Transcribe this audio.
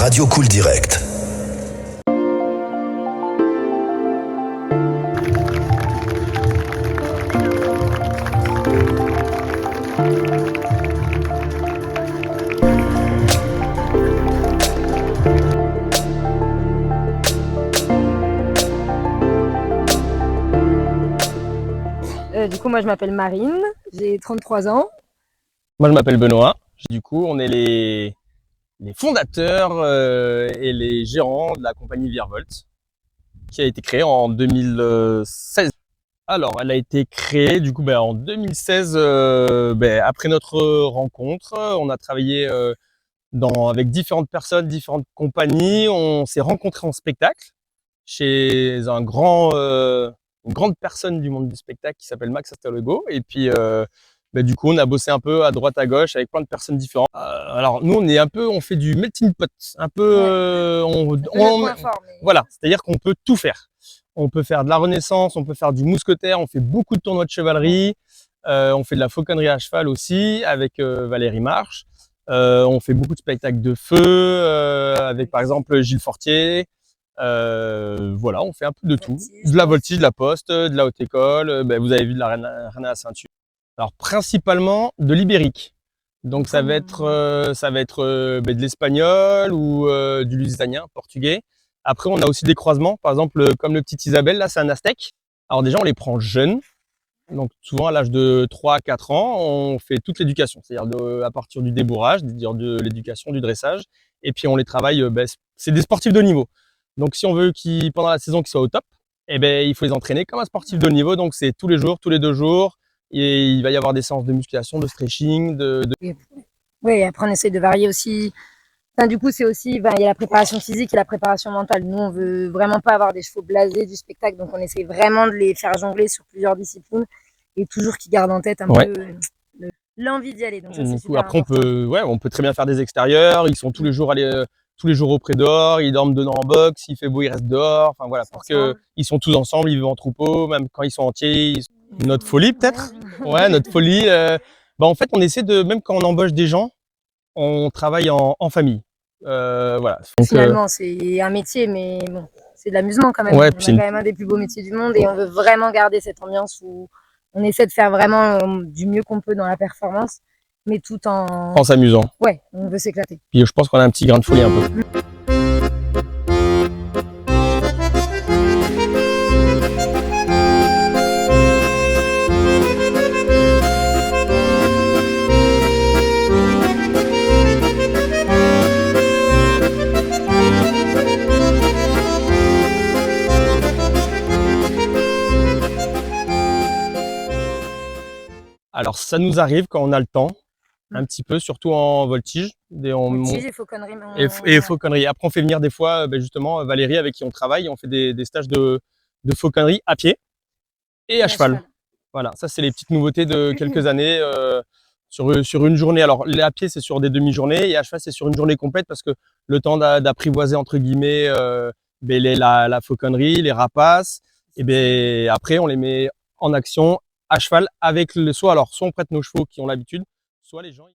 Radio Cool Direct. Du coup, moi, je m'appelle Marine, j'ai 33 ans. Moi, je m'appelle Benoît. Du coup, on est les fondateurs et les gérants de la compagnie Virvolt, qui a été créée en 2016. Alors, elle a été créée du coup en 2016, après notre rencontre. On a travaillé avec différentes personnes, différentes compagnies. On s'est rencontrés en spectacle chez une grande personne du monde du spectacle qui s'appelle Max Astorego. Et puis, du coup, on a bossé un peu à droite à gauche avec plein de personnes différentes. Alors, nous, on fait du melting pot, un peu, voilà, c'est-à-dire qu'on peut tout faire. On peut faire de la Renaissance, on peut faire du mousquetaire, on fait beaucoup de tournois de chevalerie, on fait de la fauconnerie à cheval aussi avec Valérie Marche. On fait beaucoup de spectacles de feu avec par exemple Gilles Fortier. Voilà, on fait un peu de tout. De la voltige, de la poste, de la haute école. Vous avez vu de la reine à la ceinture. Alors principalement de l'ibérique. Donc ça va être de l'espagnol ou du lusitanien, portugais. Après on a aussi des croisements, par exemple comme le petit Isabelle, là c'est un aztèque. Alors déjà on les prend jeunes, donc souvent à l'âge de 3 à 4 ans, on fait toute l'éducation, c'est-à-dire à partir du débourrage, c'est-à-dire de l'éducation, du dressage, et puis on les travaille, c'est des sportifs de haut niveau. Donc si on veut pendant la saison qu'ils soient au top, il faut les entraîner comme un sportif de haut niveau, donc c'est tous les jours, tous les 2 jours, et il va y avoir des séances de musculation, de stretching, Oui, après on essaie de varier aussi. Enfin, du coup, c'est aussi, il y a la préparation physique et la préparation mentale. Nous, on veut vraiment pas avoir des chevaux blasés du spectacle, donc on essaie vraiment de les faire jongler sur plusieurs disciplines et toujours qu'ils gardent en tête un peu l'envie d'y aller. Donc ça, c'est super après, important. on peut très bien faire des extérieurs. Ils sont tous les jours au pré dehors. Ils dorment dedans en box. S'il fait beau, ils restent dehors. Enfin voilà, parce que ils sont tous ensemble. Ils vivent en troupeau, même quand ils sont entiers. Notre folie peut-être. Ouais, notre folie. En fait, on essaie même quand on embauche des gens, on travaille en famille. Voilà. Donc, finalement, c'est un métier, mais bon, c'est de l'amusement quand même. Ouais, c'est quand même un des plus beaux métiers du monde et on veut vraiment garder cette ambiance où on essaie de faire vraiment du mieux qu'on peut dans la performance, mais tout en s'amusant. Ouais, on veut s'éclater. Puis je pense qu'on a un petit grain de folie un peu. Alors ça nous arrive quand on a le temps, un petit peu, surtout en voltige. Voltige et fauconnerie. Et fauconnerie. Après on fait venir des fois justement Valérie avec qui on travaille, on fait des stages de fauconnerie à pied et à cheval. Voilà, ça c'est les petites nouveautés de quelques années sur une journée. Alors à pied c'est sur des demi-journées et à cheval c'est sur une journée complète parce que le temps d'apprivoiser entre guillemets la fauconnerie, les rapaces, et après on les met en action à cheval avec soit on prête nos chevaux qui ont l'habitude, soit les gens